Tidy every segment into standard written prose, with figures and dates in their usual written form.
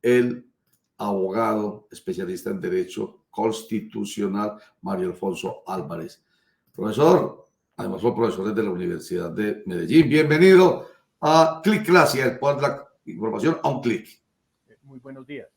el abogado especialista en Derecho Constitucional, Mario Alfonso Álvarez. Profesor, además fue profesor de la Universidad de Medellín. Bienvenido a Clicklasia, el poder de la información a un clic. Muy buenos días.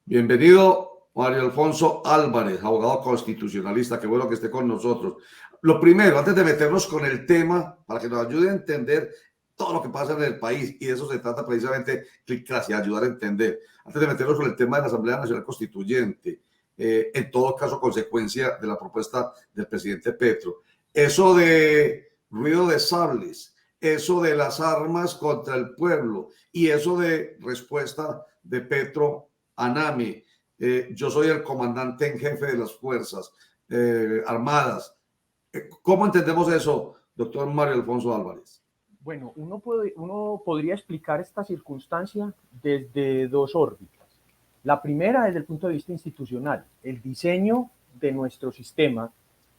Bienvenido, Mario Alfonso Álvarez, abogado constitucionalista. Qué bueno que esté con nosotros. Lo primero, antes de meternos con el tema, para que nos ayude a entender todo lo que pasa en el país, y de eso se trata precisamente Clicklasia, ayudar a entender. Antes de meternos con el tema de la Asamblea Nacional Constituyente, en todo caso consecuencia de la propuesta del presidente Petro, eso de ruido de sables, eso de las armas contra el pueblo y eso de respuesta de Petro a Nami, yo soy el comandante en jefe de las Fuerzas Armadas. ¿Cómo entendemos eso, doctor Mario Alfonso Álvarez? Bueno, uno podría explicar esta circunstancia desde dos órbitas. La primera, desde el punto de vista institucional. El diseño de nuestro sistema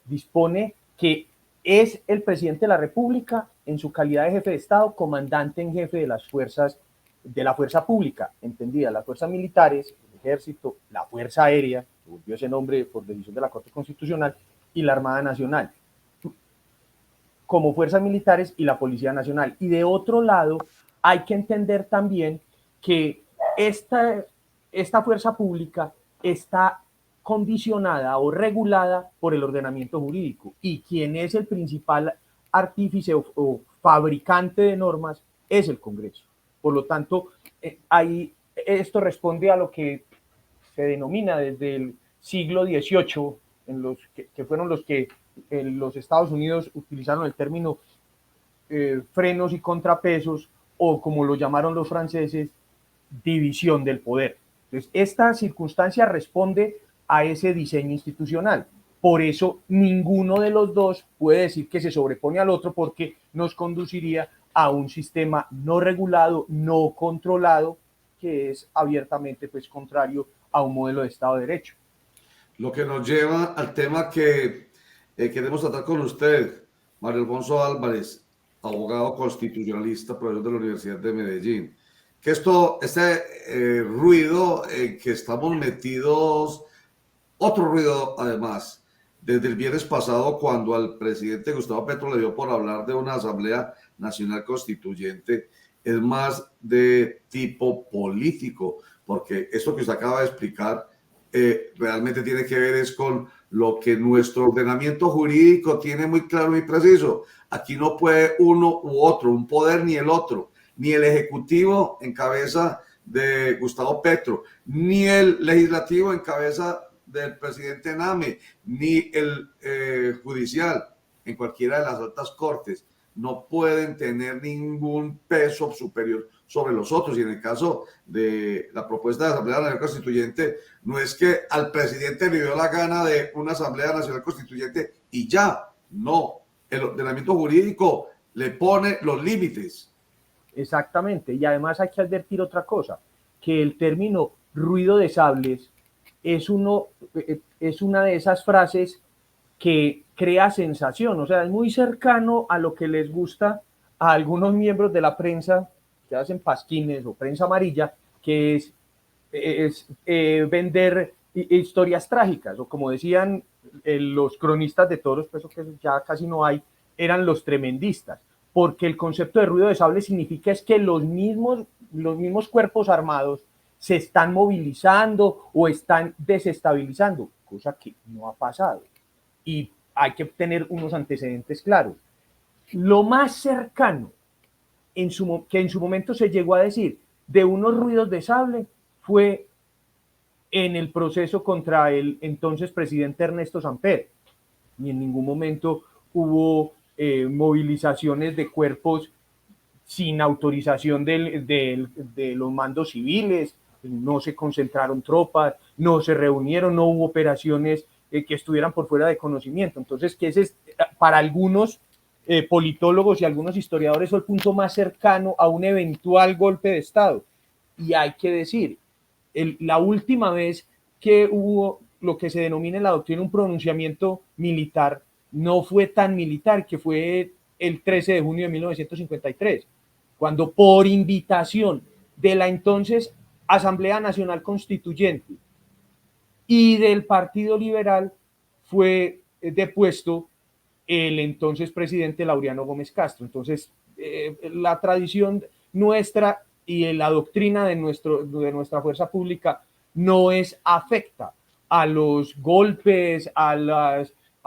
dispone que es el presidente de la República, en su calidad de jefe de Estado, comandante en jefe de las fuerzas, de la fuerza pública, entendida, las fuerzas militares, el ejército, la fuerza aérea, que volvió ese nombre por decisión de la Corte Constitucional, y la Armada Nacional, como fuerzas militares, y la Policía Nacional. Y de otro lado, hay que entender también que esta fuerza pública está condicionada o regulada por el ordenamiento jurídico, y quien es el principal artífice o fabricante de normas es el Congreso. Por lo tanto, esto responde a lo que se denomina desde el siglo XVIII, que fueron los que en los Estados Unidos utilizaron el término frenos y contrapesos, o como lo llamaron los franceses, división del poder. Entonces, esta circunstancia responde a ese diseño institucional. Por eso, ninguno de los dos puede decir que se sobrepone al otro, porque nos conduciría a un sistema no regulado, no controlado, que es abiertamente contrario a un modelo de Estado de Derecho. Lo que nos lleva al tema que queremos tratar con usted, Mario Alfonso Álvarez, abogado constitucionalista, profesor de la Universidad de Medellín. Que este ruido que estamos metidos, otro ruido además, desde el viernes pasado, cuando al presidente Gustavo Petro le dio por hablar de una Asamblea Nacional Constituyente, es más de tipo político, porque esto que usted acaba de explicar realmente tiene que ver es con lo que nuestro ordenamiento jurídico tiene muy claro y preciso. Aquí no puede uno u otro, un poder ni el otro, ni el ejecutivo en cabeza de Gustavo Petro, ni el legislativo en cabeza del presidente Name, ni el judicial en cualquiera de las altas cortes, no pueden tener ningún peso superior sobre los otros. Y en el caso de la propuesta de Asamblea Nacional Constituyente, no es que al presidente le dio la gana de una Asamblea Nacional Constituyente y ya, no. El ordenamiento jurídico le pone los límites. Exactamente, y además hay que advertir otra cosa, que el término ruido de sables es una de esas frases que crea sensación, o sea, es muy cercano a lo que les gusta a algunos miembros de la prensa que hacen pasquines o prensa amarilla, que es vender historias trágicas, o como decían los cronistas de toros, pues que ya casi no hay, eran los tremendistas, porque el concepto de ruido de sable significa es que los mismos cuerpos armados se están movilizando o están desestabilizando, cosa que no ha pasado. Y hay que tener unos antecedentes claros. Lo más cercano que en su momento se llegó a decir de unos ruidos de sable fue en el proceso contra el entonces presidente Ernesto Samper. Y en ningún momento hubo movilizaciones de cuerpos sin autorización de los mandos civiles, no se concentraron tropas, no se reunieron, no hubo operaciones que estuvieran por fuera de conocimiento. Entonces, que ese es para algunos politólogos y algunos historiadores el punto más cercano a un eventual golpe de Estado. Y hay que decir, la última vez que hubo lo que se denomina en la doctrina un pronunciamiento militar, no fue tan militar, que fue el 13 de junio de 1953, cuando por invitación de la entonces Asamblea Nacional Constituyente, y del Partido Liberal fue depuesto el entonces presidente Laureano Gómez Castro. Entonces, la tradición nuestra y la doctrina de nuestra fuerza pública no es afecta a los golpes, a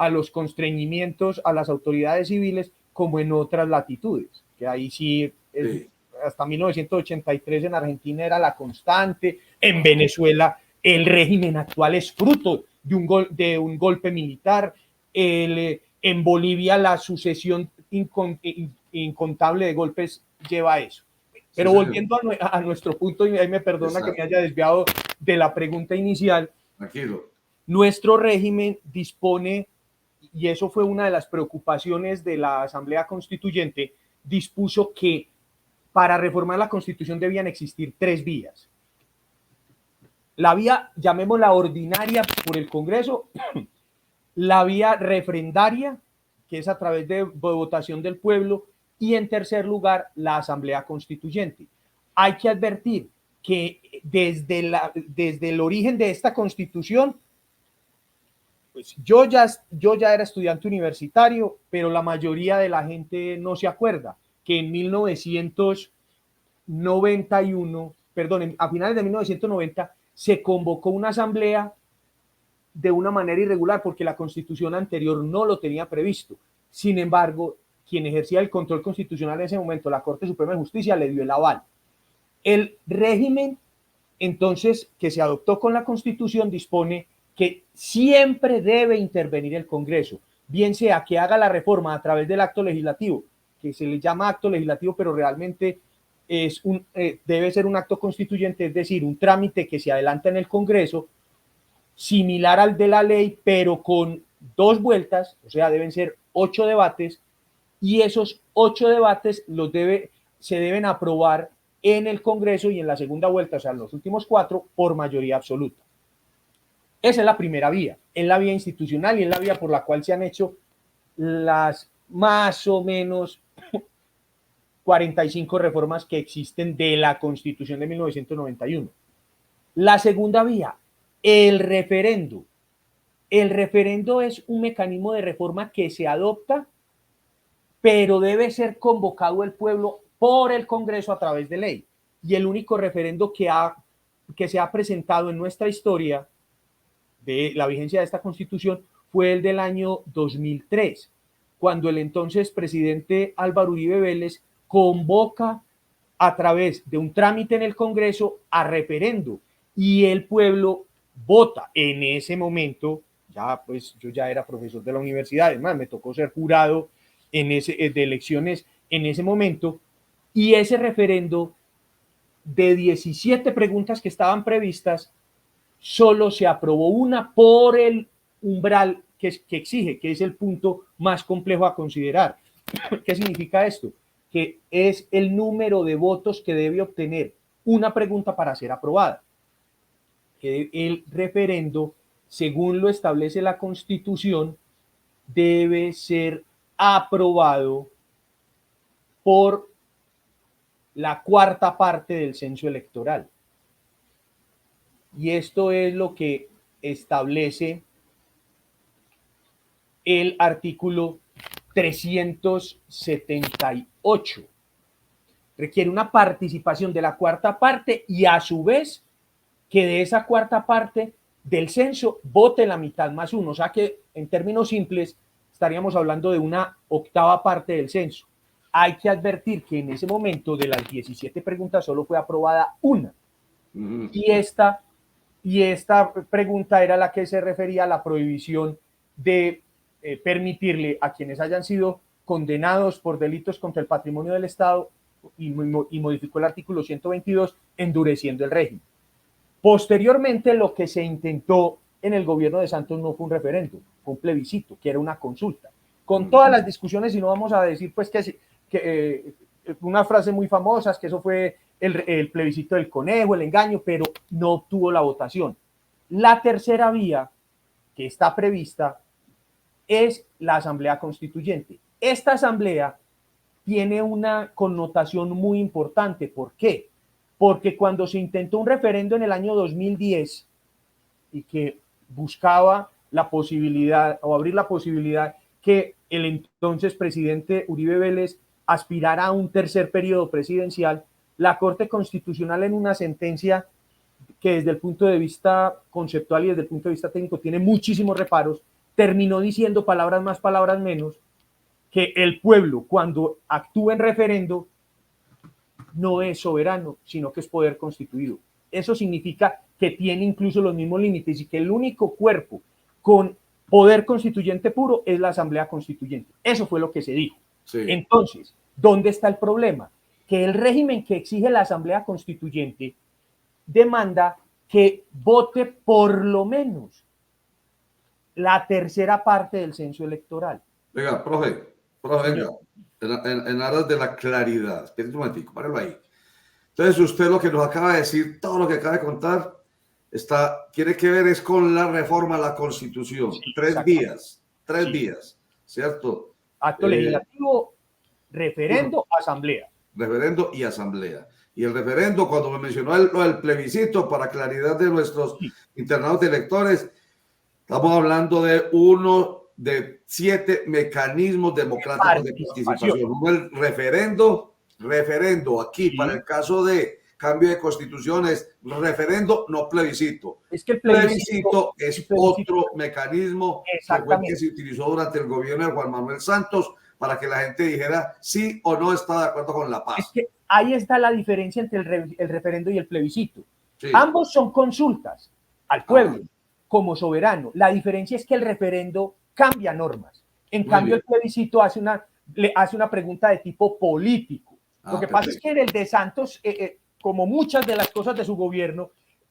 los constreñimientos a las autoridades civiles como en otras latitudes, que ahí sí, hasta 1983 en Argentina era la constante, en Venezuela el régimen actual es fruto de un golpe militar, en Bolivia la sucesión incontable de golpes lleva a eso. Pero sí, volviendo a nuestro punto, y ahí me perdona que me haya desviado de la pregunta inicial. Tranquilo. Nuestro régimen dispone, y eso fue una de las preocupaciones de la Asamblea Constituyente, dispuso que para reformar la Constitución debían existir 3 vías. La vía, llamémosla ordinaria por el Congreso, la vía refrendaria, que es a través de votación del pueblo, y en tercer lugar, la Asamblea Constituyente. Hay que advertir que desde el origen de esta Constitución, pues yo ya era estudiante universitario, pero la mayoría de la gente no se acuerda que en 1991, perdón, a finales de 1990, se convocó una asamblea de una manera irregular porque la constitución anterior no lo tenía previsto. Sin embargo, quien ejercía el control constitucional en ese momento, la Corte Suprema de Justicia, le dio el aval. El régimen, entonces, que se adoptó con la Constitución, dispone que siempre debe intervenir el Congreso, bien sea que haga la reforma a través del acto legislativo, que se le llama acto legislativo, pero realmente debe ser un acto constituyente, es decir, un trámite que se adelanta en el Congreso, similar al de la ley, pero con 2 vueltas, o sea, deben ser 8 debates, y esos 8 debates se deben aprobar en el Congreso y en la segunda vuelta, o sea, en los últimos 4, por mayoría absoluta. Esa es la primera vía, es la vía institucional y es la vía por la cual se han hecho las más o menos 45 reformas que existen de la Constitución de 1991. La segunda vía, el referendo. El referendo es un mecanismo de reforma que se adopta, pero debe ser convocado el pueblo por el Congreso a través de ley. Y el único referendo que se ha presentado en nuestra historia de la vigencia de esta Constitución fue el del año 2003, cuando el entonces presidente Álvaro Uribe Vélez convoca a través de un trámite en el Congreso a referendo y el pueblo vota. En ese momento, ya pues yo ya era profesor de la universidad, además me tocó ser jurado de elecciones en ese momento, y ese referendo de 17 preguntas que estaban previstas, solo se aprobó una por el umbral que exige, que es el punto más complejo a considerar. ¿Qué significa esto? Que es el número de votos que debe obtener una pregunta para ser aprobada. Que el referendo, según lo establece la Constitución, debe ser aprobado por la 4ª parte del censo electoral. Y esto es lo que establece el artículo 378. Requiere una participación de la 4ª parte y a su vez que de esa 4ª parte del censo vote la mitad más 1. O sea que en términos simples estaríamos hablando de una 8ª parte del censo. Hay que advertir que en ese momento de las 17 preguntas solo fue aprobada una. Y esta pregunta era la que se refería a la prohibición de permitirle a quienes hayan sido condenados por delitos contra el patrimonio del Estado y modificó el artículo 122 endureciendo el régimen. Posteriormente, lo que se intentó en el gobierno de Santos no fue un referéndum, fue un plebiscito, que era una consulta. Con todas las discusiones, y no vamos a decir pues que una frase muy famosa es que eso fue el plebiscito del conejo, el engaño, pero no obtuvo la votación. La tercera vía que está prevista es la Asamblea Constituyente. Esta asamblea tiene una connotación muy importante. ¿Por qué? porque cuando se intentó un referendo en el año 2010 y que buscaba la posibilidad o abrir la posibilidad que el entonces presidente Uribe Vélez aspirara a un tercer periodo presidencial, la Corte Constitucional en una sentencia que desde el punto de vista conceptual y desde el punto de vista técnico tiene muchísimos reparos, terminó diciendo palabras más, palabras menos, que el pueblo cuando actúa en referendo no es soberano, sino que es poder constituido. Eso significa que tiene incluso los mismos límites y que el único cuerpo con poder constituyente puro es la Asamblea Constituyente. Eso fue lo que se dijo. Sí. Entonces, ¿dónde está el problema? Que el régimen que exige la Asamblea Constituyente demanda que vote por lo menos la tercera parte del censo electoral. Venga, profe, venga, en aras de la claridad, espérate un momentico, páralo ahí. Entonces, usted lo que nos acaba de decir, todo lo que acaba de contar, tiene que ver es con la reforma a la Constitución. Sí, tres vías, ¿cierto? Acto legislativo, referendo, asamblea. Referendo y asamblea. Y el referendo, cuando me mencionó lo del plebiscito, para claridad de nuestros internados de electores, estamos hablando de uno de 7 mecanismos democráticos de participación. Uno el referendo aquí, para el caso de cambio de constitución es referendo, no plebiscito. Es que el plebiscito es otro mecanismo que fue el que se utilizó durante el gobierno de Juan Manuel Santos para que la gente dijera sí o no está de acuerdo con la paz. Es que ahí está la diferencia entre el referendo y el plebiscito. Sí. Ambos son consultas al pueblo como soberano. La diferencia es que el referendo cambia normas. En cambio, el plebiscito le hace una pregunta de tipo político. Lo que pasa es que en el de Santos, como muchas de las cosas de su gobierno,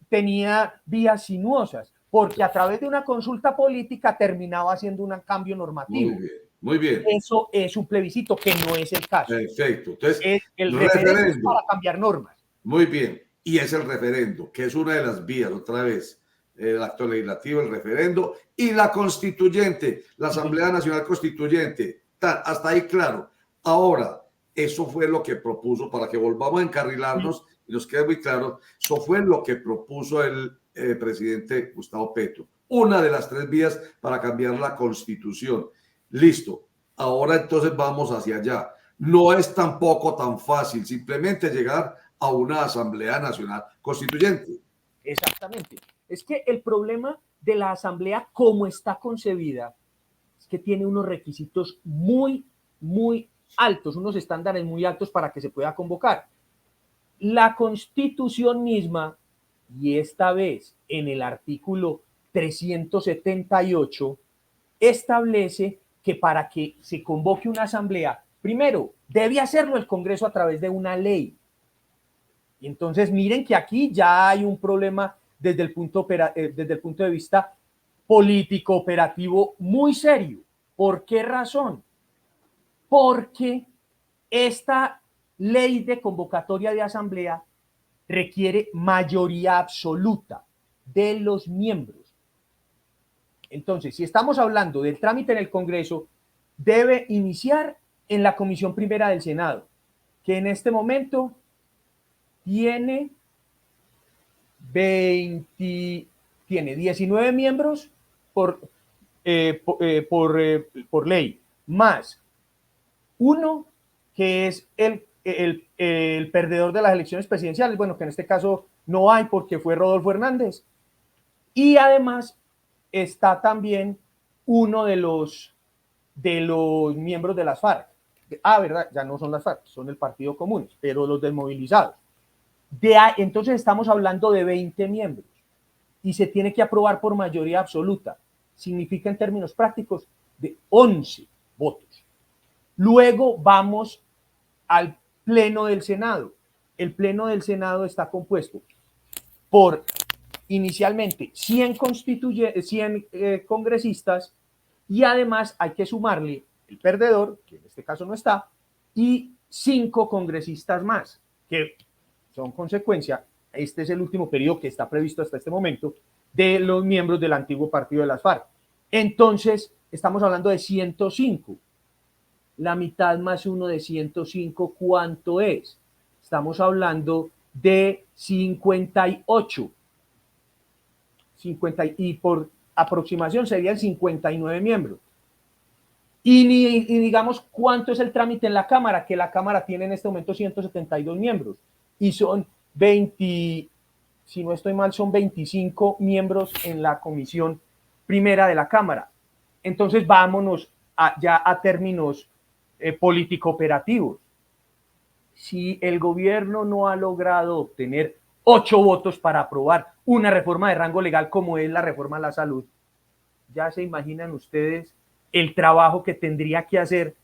tenía vías sinuosas, porque a través de una consulta política terminaba haciendo un cambio normativo. Muy bien. Eso es un plebiscito, que no es el caso. Perfecto. Entonces, el referendo es para cambiar normas. Muy bien. Y es el referendo, que es una de las vías, otra vez, el acto legislativo, el referendo y la constituyente, la Asamblea Nacional Constituyente. Hasta ahí claro. Ahora, eso fue lo que propuso, para que volvamos a encarrilarnos y nos quede muy claro, eso fue lo que propuso el presidente Gustavo Petro. Una de las 3 vías para cambiar la Constitución. Listo. Ahora entonces vamos hacia allá. No es tampoco tan fácil simplemente llegar a una Asamblea Nacional Constituyente. Exactamente. Es que el problema de la Asamblea como está concebida es que tiene unos requisitos muy altos, unos estándares muy altos para que se pueda convocar. La Constitución misma, y esta vez en el artículo 378, establece que para que se convoque una asamblea, primero, debe hacerlo el Congreso a través de una ley. Y entonces miren que aquí ya hay un problema desde el punto de vista político, operativo, muy serio. ¿Por qué razón? Porque esta ley de convocatoria de asamblea requiere mayoría absoluta de los miembros. Entonces, si estamos hablando del trámite en el Congreso, debe iniciar en la Comisión Primera del Senado, que en este momento tiene 19 miembros por ley, más uno que es el perdedor de las elecciones presidenciales, bueno, que en este caso no hay porque fue Rodolfo Hernández, y además está también uno de los miembros de las FARC. ¿Verdad? Ya no son las FARC, son el Partido Común, pero los desmovilizados. Entonces estamos hablando de 20 miembros y se tiene que aprobar por mayoría absoluta. Significa en términos prácticos de 11 votos. Luego vamos al Pleno del Senado. El Pleno del Senado está compuesto por inicialmente 100 congresistas y además hay que sumarle el perdedor, que en este caso no está, y 5 congresistas más, que son consecuencia, este es el último periodo que está previsto hasta este momento, de los miembros del antiguo partido de las FARC. Entonces, estamos hablando de 105. La mitad más uno de 105, ¿cuánto es? Estamos hablando de 58. Y por aproximación serían 59 miembros. Y digamos cuánto es el trámite en la Cámara, que la Cámara tiene en este momento 172 miembros y son 20, si no estoy mal, son 25 miembros en la comisión primera de la Cámara. Entonces vámonos ya a términos político-operativos. Si el gobierno no ha logrado obtener 8 votos para aprobar una reforma de rango legal como es la reforma a la salud, ya se imaginan ustedes el trabajo que tendría que hacer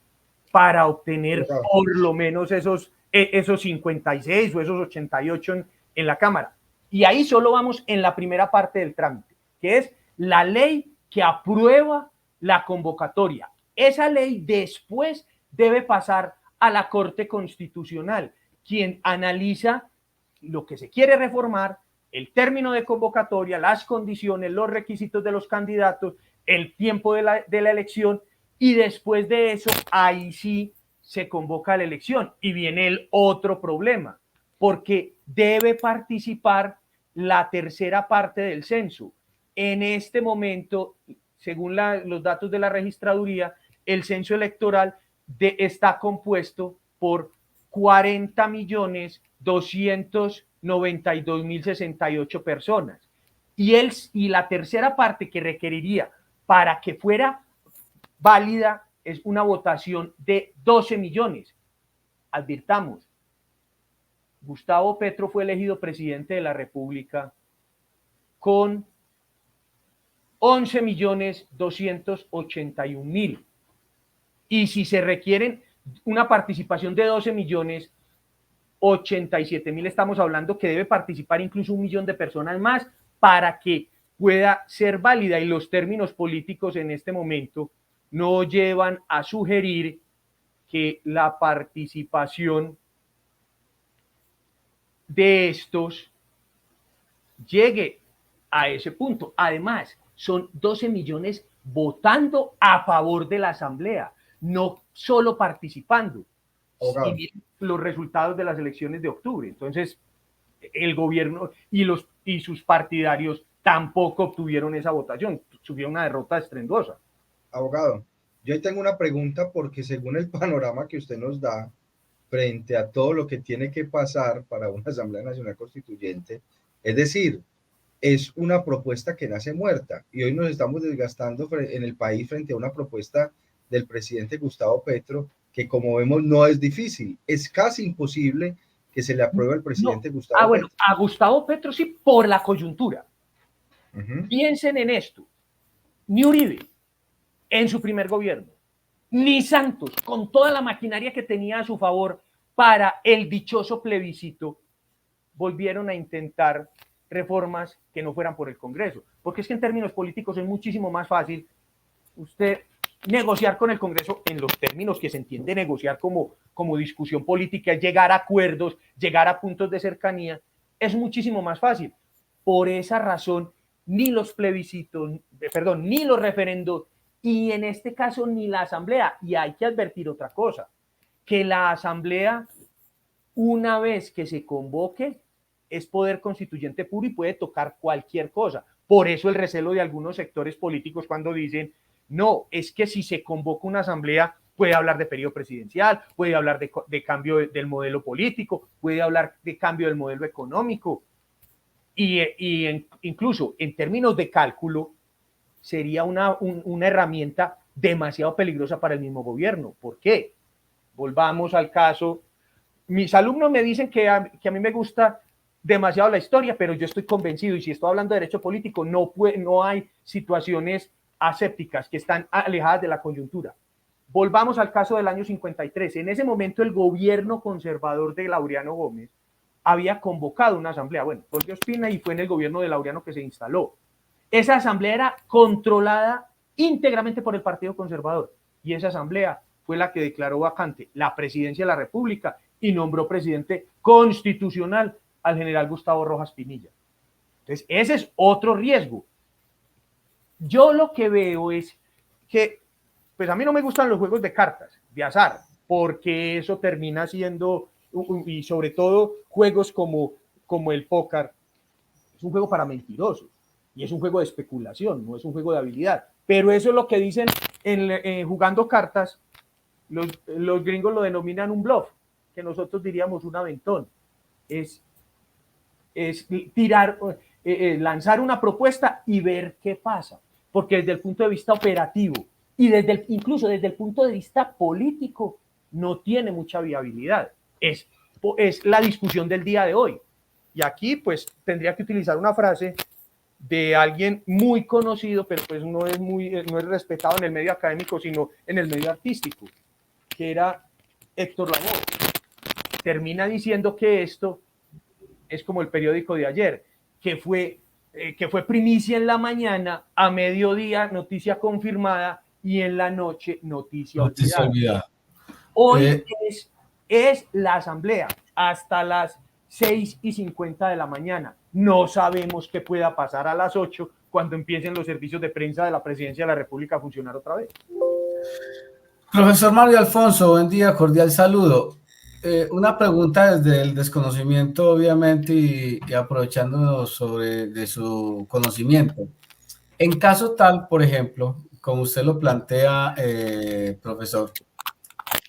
para obtener por lo menos esos 56 o esos 88 en la Cámara. Y ahí solo vamos en la primera parte del trámite, que es la ley que aprueba la convocatoria. Esa ley después debe pasar a la Corte Constitucional, quien analiza lo que se quiere reformar, el término de convocatoria, las condiciones, los requisitos de los candidatos, el tiempo de la elección, y después de eso, ahí sí se convoca la elección. Y viene el otro problema, porque debe participar la tercera parte del censo. En este momento, según los datos de la registraduría, el censo electoral está compuesto por 40.292.068 personas. Y la tercera parte que requeriría para que fuera válida es una votación de 12 millones. Advirtamos, Gustavo Petro fue elegido presidente de la República con 11.281.000. Y si se requieren una participación de 12.087.000, estamos hablando que debe participar incluso 1 millón de personas más para que pueda ser válida. Y los términos políticos en este momento no llevan a sugerir que la participación de estos llegue a ese punto. Además, son 12 millones votando a favor de la Asamblea, no solo participando. Y los resultados de las elecciones de octubre. Entonces, el gobierno y sus partidarios tampoco obtuvieron esa votación, sufrieron una derrota estruendosa. Abogado, yo tengo una pregunta porque según el panorama que usted nos da frente a todo lo que tiene que pasar para una Asamblea Nacional Constituyente, es decir, es una propuesta que nace muerta y hoy nos estamos desgastando en el país frente a una propuesta del presidente Gustavo Petro que, como vemos, no es difícil, es casi imposible que se le apruebe al presidente Gustavo Petro. A Gustavo Petro sí, por la coyuntura. Piensen en esto. Ni Uribe, en su primer gobierno, ni Santos, con toda la maquinaria que tenía a su favor para el dichoso plebiscito, volvieron a intentar reformas que no fueran por el Congreso. Porque es que en términos políticos es muchísimo más fácil usted negociar con el Congreso en los términos que se entiende negociar como discusión política, llegar a acuerdos, llegar a puntos de cercanía, es muchísimo más fácil. Por esa razón, ni los plebiscitos, ni los referendos, y en este caso ni la Asamblea. Y hay que advertir otra cosa, que la Asamblea, una vez que se convoque, es poder constituyente puro y puede tocar cualquier cosa. Por eso el recelo de algunos sectores políticos cuando dicen, no, es que si se convoca una asamblea puede hablar de periodo presidencial, puede hablar de cambio del modelo político, puede hablar de cambio del modelo económico. Incluso en términos de cálculo sería una herramienta demasiado peligrosa para el mismo gobierno. ¿Por qué? Volvamos al caso. Mis alumnos me dicen que a mí me gusta demasiado la historia, pero yo estoy convencido, y si estoy hablando de derecho político, no hay situaciones asépticas que están alejadas de la coyuntura. Volvamos al caso del año 53. En ese momento el gobierno conservador de Laureano Gómez había convocado una asamblea. Bueno, volvió Ospina y fue en el gobierno de Laureano que se instaló. Esa asamblea era controlada íntegramente por el Partido Conservador y esa asamblea fue la que declaró vacante la presidencia de la República y nombró presidente constitucional al general Gustavo Rojas Pinilla. Entonces, ese es otro riesgo. Yo lo que veo es que, pues a mí no me gustan los juegos de cartas, de azar, porque eso termina siendo, y sobre todo juegos como como el póker, es un juego para mentirosos y es un juego de especulación, no es un juego de habilidad. Pero eso es lo que dicen jugando cartas, los gringos lo denominan un bluff, que nosotros diríamos un aventón. Es tirar, lanzar una propuesta y ver qué pasa, porque desde el punto de vista operativo y incluso desde el punto de vista político no tiene mucha viabilidad. Es la discusión del día de hoy. Y aquí pues tendría que utilizar una frase de alguien muy conocido, pero pues no es respetado en el medio académico, sino en el medio artístico, que era Héctor Lavoe. Termina diciendo que esto es como el periódico de ayer, que fue primicia en la mañana, a mediodía noticia confirmada y en la noche noticia olvidada. Hoy es la asamblea hasta las 6:50 de la mañana. No sabemos qué pueda pasar a las 8 cuando empiecen los servicios de prensa de la Presidencia de la República a funcionar otra vez. Profesor Mario Alfonso, buen día, cordial saludo. Una pregunta desde el desconocimiento, obviamente, y aprovechándonos de su conocimiento. En caso tal, por ejemplo, como usted lo plantea, profesor,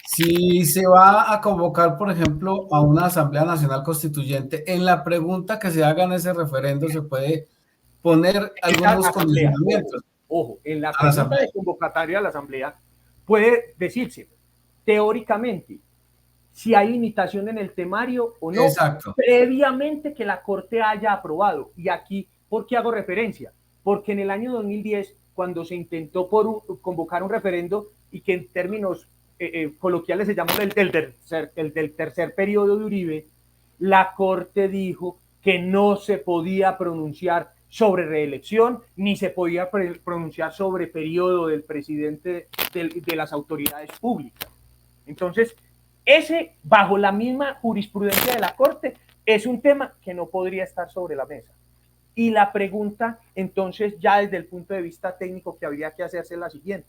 si se va a convocar, por ejemplo, a una Asamblea Nacional Constituyente, en la pregunta que se haga en ese referendo se puede poner algunos condicionamientos. Ojo, en la pregunta de convocatoria a la Asamblea puede decirse, teóricamente, si hay limitación en el temario o no, exacto, previamente que la Corte haya aprobado. Y aquí, ¿por qué hago referencia? Porque en el año 2010, cuando se intentó convocar un referendo y que en términos coloquiales se llama el del tercer periodo de Uribe, la Corte dijo que no se podía pronunciar sobre reelección, ni se podía pronunciar sobre periodo del presidente de las autoridades públicas. Entonces, bajo la misma jurisprudencia de la Corte, es un tema que no podría estar sobre la mesa. Y la pregunta, entonces, ya desde el punto de vista técnico que habría que hacerse es la siguiente.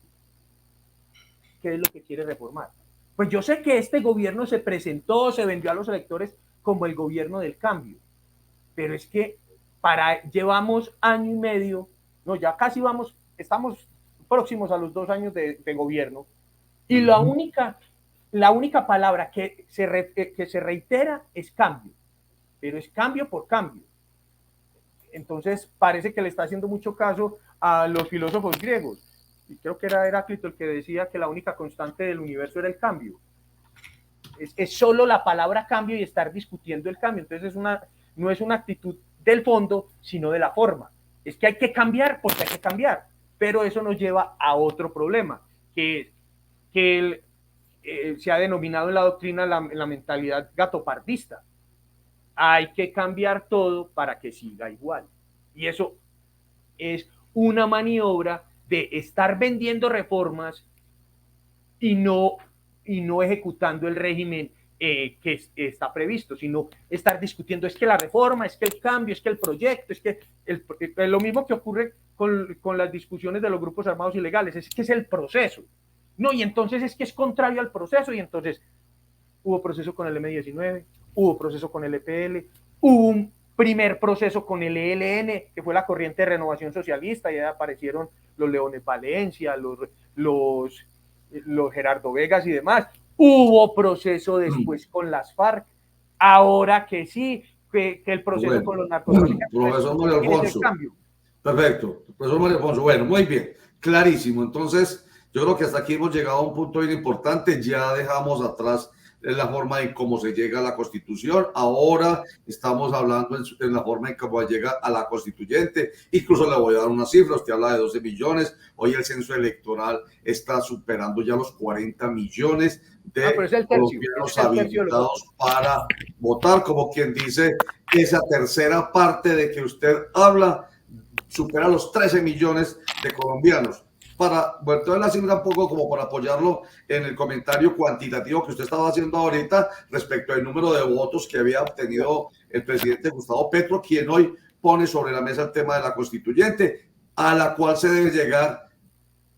¿Qué es lo que quiere reformar? Pues yo sé que este gobierno se vendió a los electores como el gobierno del cambio, pero es que llevamos año y medio, no, ya casi estamos próximos a los 2 años de gobierno, y la única palabra que se reitera es cambio, pero es cambio por cambio. Entonces parece que le está haciendo mucho caso a los filósofos griegos, y creo que era Heráclito el que decía que la única constante del universo era el cambio. Es solo la palabra cambio y estar discutiendo el cambio. Entonces no es una actitud del fondo, sino de la forma. Es que hay que cambiar porque hay que cambiar, pero eso nos lleva a otro problema, que se ha denominado en la doctrina la mentalidad gatopardista. Hay que cambiar todo para que siga igual. Y eso es una maniobra de estar vendiendo reformas y no ejecutando el régimen que está previsto, sino estar discutiendo, es que la reforma, es que el cambio, es que el proyecto, es que lo mismo que ocurre con las discusiones de los grupos armados ilegales, es que es el proceso. No, y entonces es que es contrario al proceso, y entonces hubo proceso con el M19, hubo proceso con el EPL, hubo un primer proceso con el ELN, que fue la corriente de renovación socialista, y ahí aparecieron los Leones Valencia, los Gerardo Vegas y demás. Hubo proceso después con las FARC, ahora que sí, que el proceso con los narcotraficantes. Profesor Mario Alfonso. Perfecto, profesor Mario Alfonso. Bueno, muy bien, clarísimo. Entonces, yo creo que hasta aquí hemos llegado a un punto bien importante. Ya dejamos atrás la forma en cómo se llega a la Constitución. Ahora estamos hablando en la forma en cómo llega a la Constituyente. Incluso le voy a dar una cifra. Usted habla de 12 millones. Hoy el censo electoral está superando ya los 40 millones de colombianos habilitados para votar. Como quien dice, esa tercera parte de que usted habla supera los 13 millones de colombianos. Bueno, entonces la cifra un poco como para apoyarlo en el comentario cuantitativo que usted estaba haciendo ahorita respecto al número de votos que había obtenido el presidente Gustavo Petro, quien hoy pone sobre la mesa el tema de la Constituyente, a la cual se debe llegar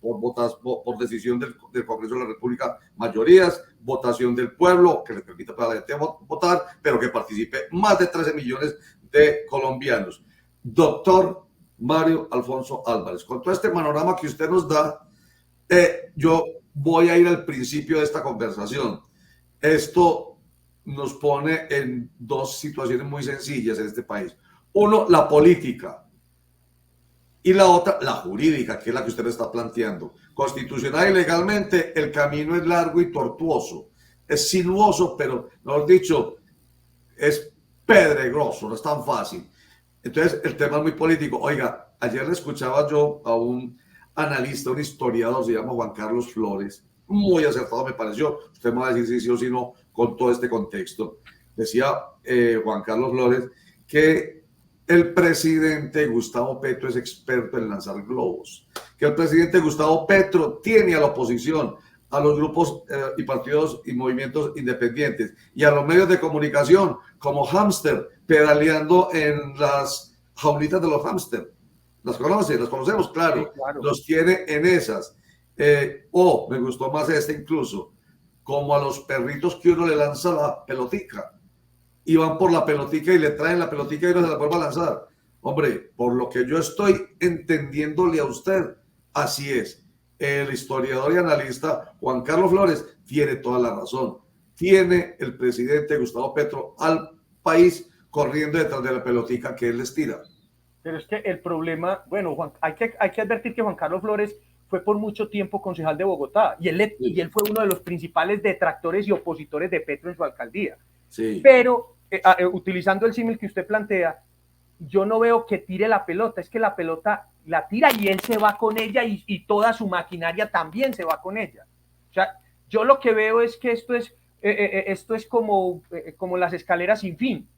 por decisión del Congreso de la República, mayorías, votación del pueblo, que le permita para la gente votar, pero que participe más de 13 millones de colombianos. Doctor Mario Alfonso Álvarez, con todo este panorama que usted nos da, yo voy a ir al principio de esta conversación. Esto nos pone en dos situaciones muy sencillas en este país. Uno, la política, y la otra, la jurídica, que es la que usted está planteando. Constitucional y legalmente, el camino es largo y tortuoso. Es sinuoso, pero, mejor dicho, es pedregoso, no es tan fácil. Entonces, el tema es muy político. Oiga, ayer le escuchaba yo a un analista, un historiador, se llama Juan Carlos Flores, muy acertado me pareció. Usted me va a decir si sí o si no con todo este contexto. Decía Juan Carlos Flores que el presidente Gustavo Petro es experto en lanzar globos, que el presidente Gustavo Petro tiene a la oposición, a los grupos y partidos y movimientos independientes y a los medios de comunicación como hámster pedaleando en las jaulitas de los hámster. ¿Las conoce? ¿Las conocemos? Claro, sí, claro. Los tiene en esas. Me gustó más incluso, como a los perritos que uno le lanza la pelotica y van por la pelotica y le traen la pelotica y no se la vuelve a lanzar. Hombre, por lo que yo estoy entendiéndole a usted, así es. El historiador y analista Juan Carlos Flores tiene toda la razón. Tiene el presidente Gustavo Petro al país corriendo detrás de la pelotica que él les tira. Pero es que el problema, bueno, hay que advertir que Juan Carlos Flores fue por mucho tiempo concejal de Bogotá y él fue uno de los principales detractores y opositores de Petro en su alcaldía. Sí. Pero utilizando el símil que usted plantea, yo no veo que tire la pelota, es que la pelota la tira y él se va con ella y toda su maquinaria también se va con ella. O sea, yo lo que veo es que esto es como las escaleras sin fin,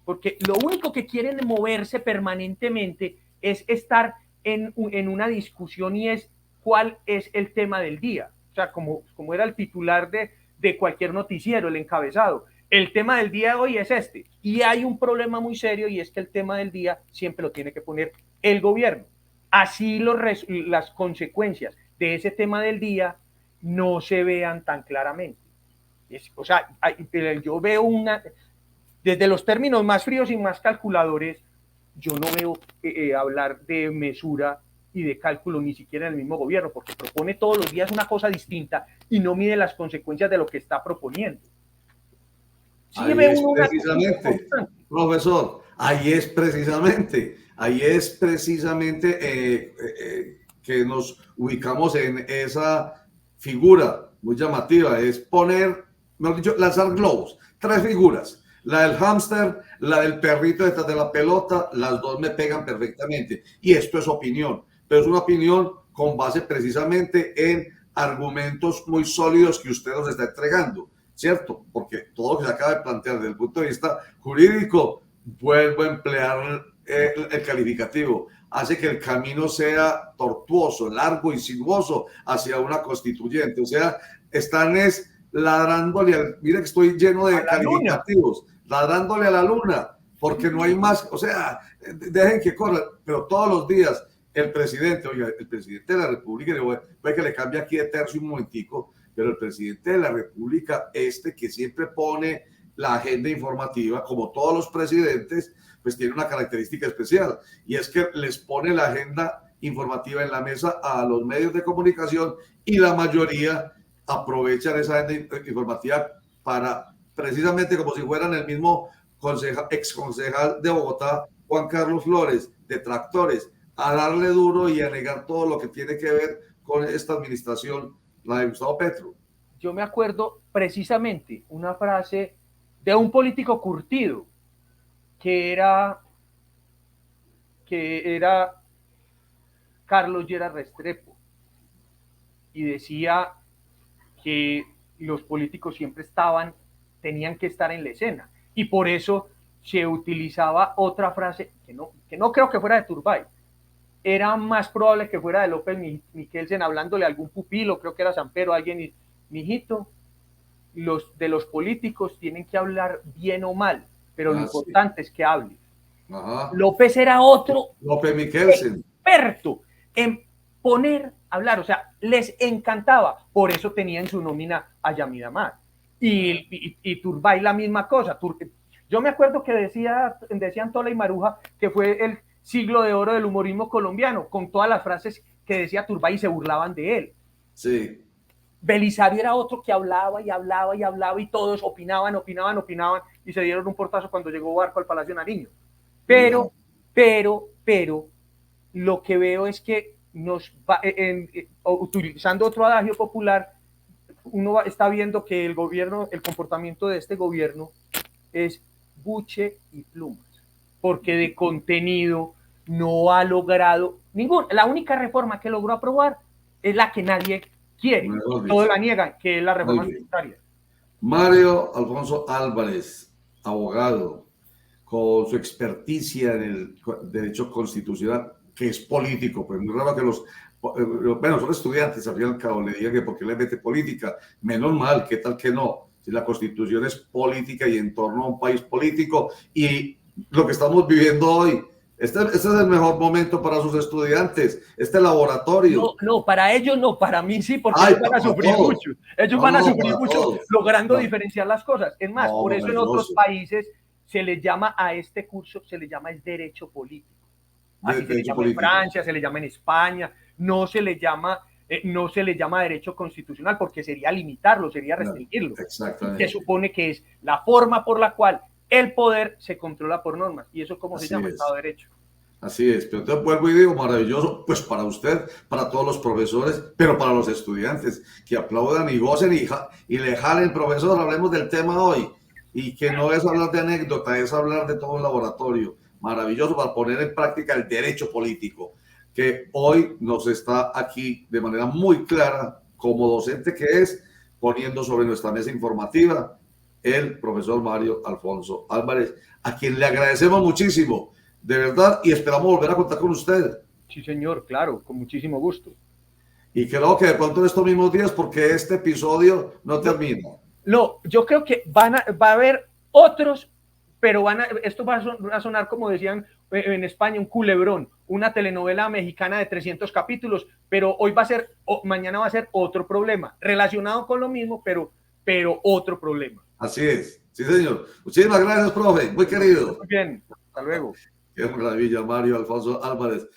porque lo único que quieren moverse permanentemente es estar en una discusión y es cuál es el tema del día. O sea, como era el titular de cualquier noticiero, el encabezado. El tema del día de hoy es este. Y hay un problema muy serio y es que el tema del día siempre lo tiene que poner el gobierno. Así las consecuencias de ese tema del día no se vean tan claramente. O sea, yo veo desde los términos más fríos y más calculadores, yo no veo hablar de mesura y de cálculo ni siquiera en el mismo gobierno, porque propone todos los días una cosa distinta y no mide las consecuencias de lo que está proponiendo. Sí, ahí es precisamente, profesor, ahí es precisamente que nos ubicamos en esa figura muy llamativa, es poner, mejor dicho, lanzar globos, 3 figuras, la del hámster, la del perrito detrás de la pelota, las dos me pegan perfectamente, y esto es opinión, pero es una opinión con base precisamente en argumentos muy sólidos que usted nos está entregando. ¿Cierto? Porque todo lo que se acaba de plantear desde el punto de vista jurídico, vuelvo a emplear el calificativo, hace que el camino sea tortuoso, largo y sinuoso hacia una constituyente. O sea, están ladrándole, mira que estoy lleno de calificativos, ladrándole a la luna, porque no hay más, o sea, dejen que corra, pero todos los días el presidente, oiga, el presidente de la República, puede que le cambie aquí de tercio un momentico, pero el presidente de la República, que siempre pone la agenda informativa, como todos los presidentes, pues tiene una característica especial, y es que les pone la agenda informativa en la mesa a los medios de comunicación, y la mayoría aprovechan esa agenda informativa para, precisamente como si fueran el mismo exconcejal de Bogotá, Juan Carlos Flores, detractores, a darle duro y a negar todo lo que tiene que ver con esta administración, la de Gustavo Petro. Yo me acuerdo precisamente una frase de un político curtido que era Carlos Lleras Restrepo, y decía que los políticos siempre tenían que estar en la escena, y por eso se utilizaba otra frase que no creo que fuera de Turbay. Era más probable que fuera de López Michelsen hablándole a algún pupilo, creo que era Sampero, alguien, mijito, de los políticos tienen que hablar bien o mal, pero lo importante es que hable. López era otro López Michelsen, experto en poner hablar, o sea, les encantaba, por eso tenía en su nómina a Yamid Amar. Y Turbay la misma cosa. Yo me acuerdo que decían Tola y Maruja que fue el siglo de oro del humorismo colombiano, con todas las frases que decía Turbay y se burlaban de él. Sí. Belisario era otro que hablaba y todos opinaban y se dieron un portazo cuando llegó Barco al Palacio Nariño. Pero lo que veo es que utilizando otro adagio popular, uno está viendo que el comportamiento de este gobierno es buche y plumas, porque de contenido no ha logrado la única reforma que logró aprobar es la que nadie quiere, todos la niegan, que es la reforma tributaria. Mario Alfonso Álvarez, abogado, con su experticia en el derecho constitucional, que es político, pues muy raro que son estudiantes, al fin y al cabo, le digan que porque le mete política, menos mal, qué tal que no, si la Constitución es política y en torno a un país político, y lo que estamos viviendo hoy, este es el mejor momento para sus estudiantes, este laboratorio. No, para ellos no, para mí sí, porque ellos van a sufrir mucho. Ellos van a sufrir mucho logrando diferenciar las cosas. Es más, por eso en otros países se les llama a este curso, se le llama el derecho político. Así se le llama en Francia, se le llama en España, no se le llama derecho constitucional porque sería limitarlo, sería restringirlo. Exactamente. Se supone que es la forma por la cual el poder se controla por normas y eso como se llama Estado de Derecho. Así es, pero te vuelvo y digo, maravilloso, pues para usted, para todos los profesores, pero para los estudiantes, que aplaudan y gocen y le jalen, profesor, hablemos del tema hoy, y que no es hablar de anécdota, es hablar de todo el laboratorio, maravilloso para poner en práctica el derecho político, que hoy nos está aquí de manera muy clara, como docente que es, poniendo sobre nuestra mesa informativa el profesor Mario Alfonso Álvarez, a quien le agradecemos muchísimo, de verdad, y esperamos volver a contar con usted. Sí, señor, claro, con muchísimo gusto. Y creo que de pronto en estos mismos días, porque este episodio no termina. No, yo creo que va a haber otros, pero esto va a sonar como decían en España, un culebrón, una telenovela mexicana de 300 capítulos, pero mañana va a ser otro problema, relacionado con lo mismo, pero otro problema. Así es, sí señor. Muchísimas gracias, profe, muy querido. Muy bien, hasta luego. Qué maravilla, Mario Alfonso Álvarez.